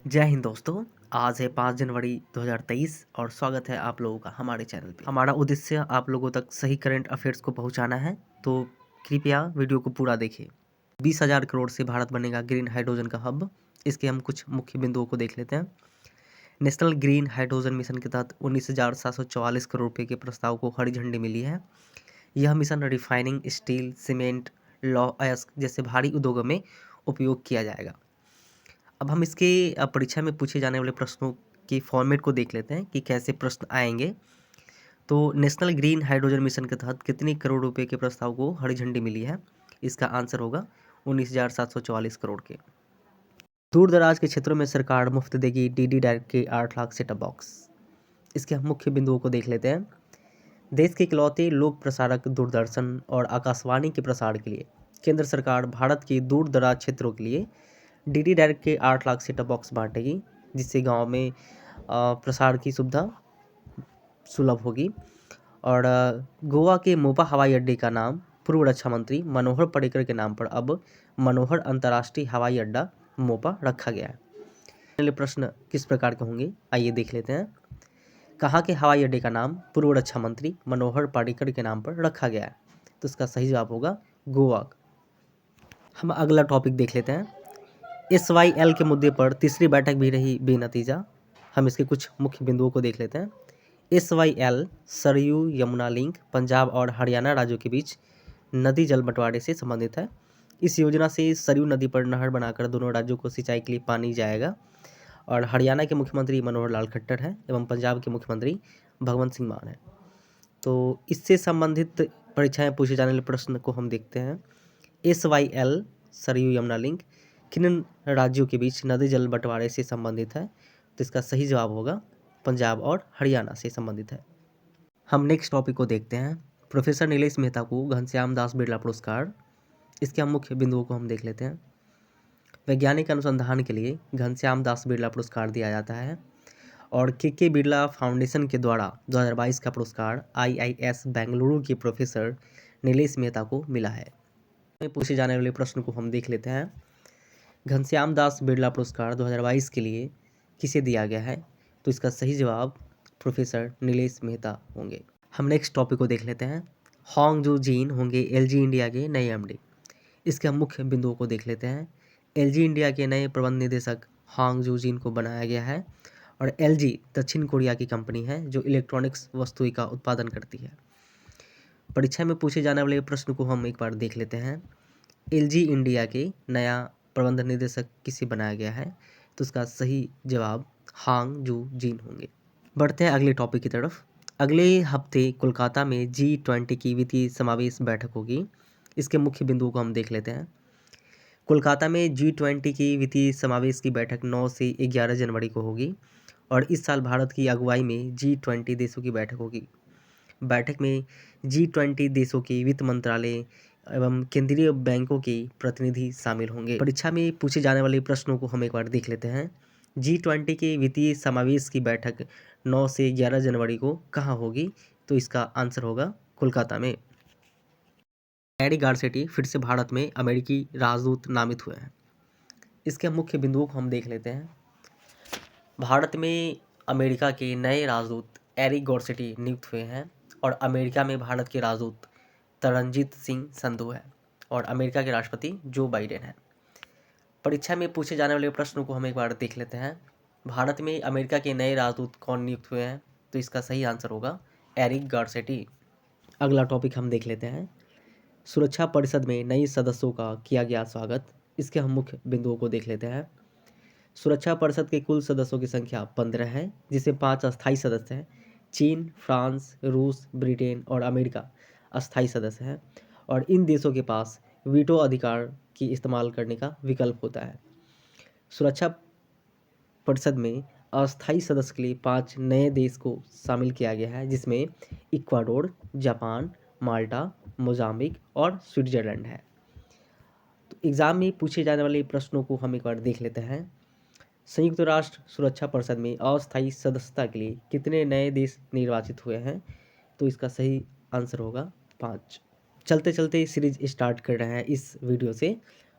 जय हिंद दोस्तों। आज है 5 जनवरी 2023 और स्वागत है आप लोगों का हमारे चैनल पे। हमारा उद्देश्य आप लोगों तक सही करंट अफेयर्स को पहुंचाना है, तो कृपया वीडियो को पूरा देखें। 20,000 करोड़ से भारत बनेगा ग्रीन हाइड्रोजन का हब। इसके हम कुछ मुख्य बिंदुओं को देख लेते हैं। नेशनल ग्रीन हाइड्रोजन मिशन के तहत 19,744 करोड़ रुपये के प्रस्ताव को हरी झंडी मिली है। यह मिशन रिफाइनिंग, स्टील, सीमेंट, लौह अयस्क जैसे भारी उद्योगों में उपयोग किया जाएगा। अब हम इसके परीक्षा में पूछे जाने वाले प्रश्नों के फॉर्मेट को देख लेते हैं कि कैसे प्रश्न आएंगे। तो नेशनल ग्रीन हाइड्रोजन मिशन के तहत कितने करोड़ रुपए के प्रस्ताव को हरी झंडी मिली है? इसका आंसर होगा 19,744 करोड़ के। दूर दराज के क्षेत्रों में सरकार मुफ्त देगी डीडी डायरेक्ट के 8 लाख सेटअप बॉक्स। इसके हम मुख्य बिंदुओं को देख लेते हैं। देश के इकलौते लोक प्रसारक दूरदर्शन और आकाशवाणी के प्रसार के लिए केंद्र सरकार भारत के दूर दराज क्षेत्रों के लिए डीडी डायरेक्ट के 8 लाख सेटअप बॉक्स बांटेगी, जिससे गांव में प्रसार की सुविधा सुलभ होगी। और गोवा के मोपा हवाई अड्डे का नाम पूर्व रक्षा मंत्री मनोहर पर्रिकर के नाम पर अब मनोहर अंतर्राष्ट्रीय हवाई अड्डा मोपा रखा गया है। पहले प्रश्न किस प्रकार के होंगे, आइए देख लेते हैं। कहाँ के हवाई अड्डे का नाम पूर्व रक्षा मंत्री मनोहर पर्रिकर के नाम पर रखा गया है? तो इसका सही जवाब होगा गोवा। हम अगला टॉपिक देख लेते हैं। SYL के मुद्दे पर तीसरी बैठक भी रही बेनतीजा। हम इसके कुछ मुख्य बिंदुओं को देख लेते हैं। SYL सरयू यमुना लिंक पंजाब और हरियाणा राज्यों के बीच नदी जल बंटवारे से संबंधित है। इस योजना से सरयू नदी पर नहर बनाकर दोनों राज्यों को सिंचाई के लिए पानी जाएगा। और हरियाणा के मुख्यमंत्री मनोहर लाल खट्टर हैं एवं पंजाब के मुख्यमंत्री भगवंत सिंह मान हैं। तो इससे संबंधित परीक्षाएं पूछे जाने वाले प्रश्न को हम देखते हैं। SYL सरयू यमुना लिंक किन राज्यों के बीच नदी जल बंटवारे से संबंधित है? तो इसका सही जवाब होगा पंजाब और हरियाणा से संबंधित है। हम नेक्स्ट टॉपिक को देखते हैं। प्रोफेसर नीलेश मेहता को घनश्याम दास बिरला पुरस्कार। इसके हम मुख्य बिंदुओं को हम देख लेते हैं। वैज्ञानिक अनुसंधान के लिए घनश्याम दास बिरला पुरस्कार दिया जाता है और के बिरला फाउंडेशन के द्वारा 2022 का पुरस्कार IIS बेंगलुरु के प्रोफेसर नीलेश मेहता को मिला है। पूछे जाने वाले प्रश्न को हम देख लेते हैं। घनश्याम दास बिरला पुरस्कार 2022 के लिए किसे दिया गया है? तो इसका सही जवाब प्रोफेसर नीलेश मेहता होंगे। हम नेक्स्ट टॉपिक को देख लेते हैं। होंग जू जीन होंगे LG इंडिया के नए MD। इसके हम मुख्य बिंदुओं को देख लेते हैं। LG इंडिया के नए प्रबंध निदेशक होंग जू जीन को बनाया गया है और LG दक्षिण कोरिया की कंपनी है जो इलेक्ट्रॉनिक्स वस्तुएं का उत्पादन करती है। परीक्षा में पूछे जाने वाले प्रश्न को हम एक बार देख लेते हैं। LG इंडिया के नया प्रबंध निदेशक किसे बनाया गया है? तो उसका सही जवाब हांग जू जीन होंगे। बढ़ते हैं अगले टॉपिक की तरफ। अगले हफ्ते कोलकाता में G20 की वित्तीय समावेश बैठक होगी। इसके मुख्य बिंदुओं को हम देख लेते हैं। कोलकाता में G20 की वित्तीय समावेश की बैठक 9 से 11 जनवरी को होगी और इस साल भारत की अगुवाई में G20 देशों की बैठक होगी। बैठक में G20 देशों के वित्त मंत्रालय एवं केंद्रीय बैंकों के प्रतिनिधि शामिल होंगे। परीक्षा में पूछे जाने वाले प्रश्नों को हम एक बार देख लेते हैं। G20 के वित्तीय समावेश की बैठक 9 से 11 जनवरी को कहाँ होगी? तो इसका आंसर होगा कोलकाता में। एरिक गारसेटी फिर से भारत में अमेरिकी राजदूत नामित हुए हैं। इसके मुख्य बिंदुओं को हम देख लेते हैं। भारत में अमेरिका के नए राजदूत एरिक गॉरसेटी नियुक्त हुए हैं और अमेरिका में भारत के राजदूत तरनजीत सिंह संधू है और अमेरिका के राष्ट्रपति जो बाइडेन है। परीक्षा में पूछे जाने वाले प्रश्नों को हम एक बार देख लेते हैं। भारत में अमेरिका के नए राजदूत कौन नियुक्त हुए हैं? तो इसका सही आंसर होगा एरिक गारसेटी। अगला टॉपिक हम देख लेते हैं। सुरक्षा परिषद में नए सदस्यों का किया गया स्वागत। इसके हम मुख्य बिंदुओं को देख लेते हैं। सुरक्षा परिषद के कुल सदस्यों की संख्या 15 है, जिसे 5 अस्थायी सदस्य हैं। चीन, फ्रांस, रूस, ब्रिटेन और अमेरिका अस्थायी सदस्य हैं और इन देशों के पास वीटो अधिकार की इस्तेमाल करने का विकल्प होता है। सुरक्षा परिषद में अस्थायी सदस्य के लिए 5 नए देश को शामिल किया गया है, जिसमें इक्वाडोर, जापान, माल्टा, मोजाम्बिक और स्विट्जरलैंड है। तो एग्ज़ाम में पूछे जाने वाले प्रश्नों को हम एक बार देख लेते हैं। संयुक्त राष्ट्र सुरक्षा परिषद में अस्थायी सदस्यता के लिए कितने नए देश निर्वाचित हुए हैं? तो इसका सही आंसर होगा 5। चलते चलते सीरीज स्टार्ट कर रहे हैं इस वीडियो से,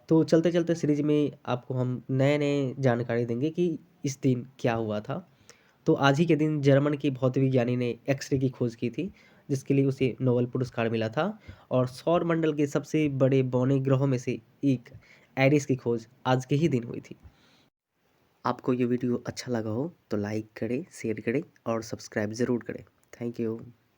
तो चलते चलते सीरीज में आपको हम नए नए जानकारी देंगे कि इस दिन क्या हुआ था। तो आज ही के दिन जर्मन की भौतिक विज्ञानी ने एक्सरे की खोज की थी, जिसके लिए उसे नोबेल पुरस्कार मिला था। और सौर मंडल के सबसे बड़े बौने ग्रहों में से एक एरिस की खोज आज के ही दिन हुई थी। आपको ये वीडियो अच्छा लगा हो तो लाइक करें, शेयर करें और सब्सक्राइब ज़रूर करें। Thank you.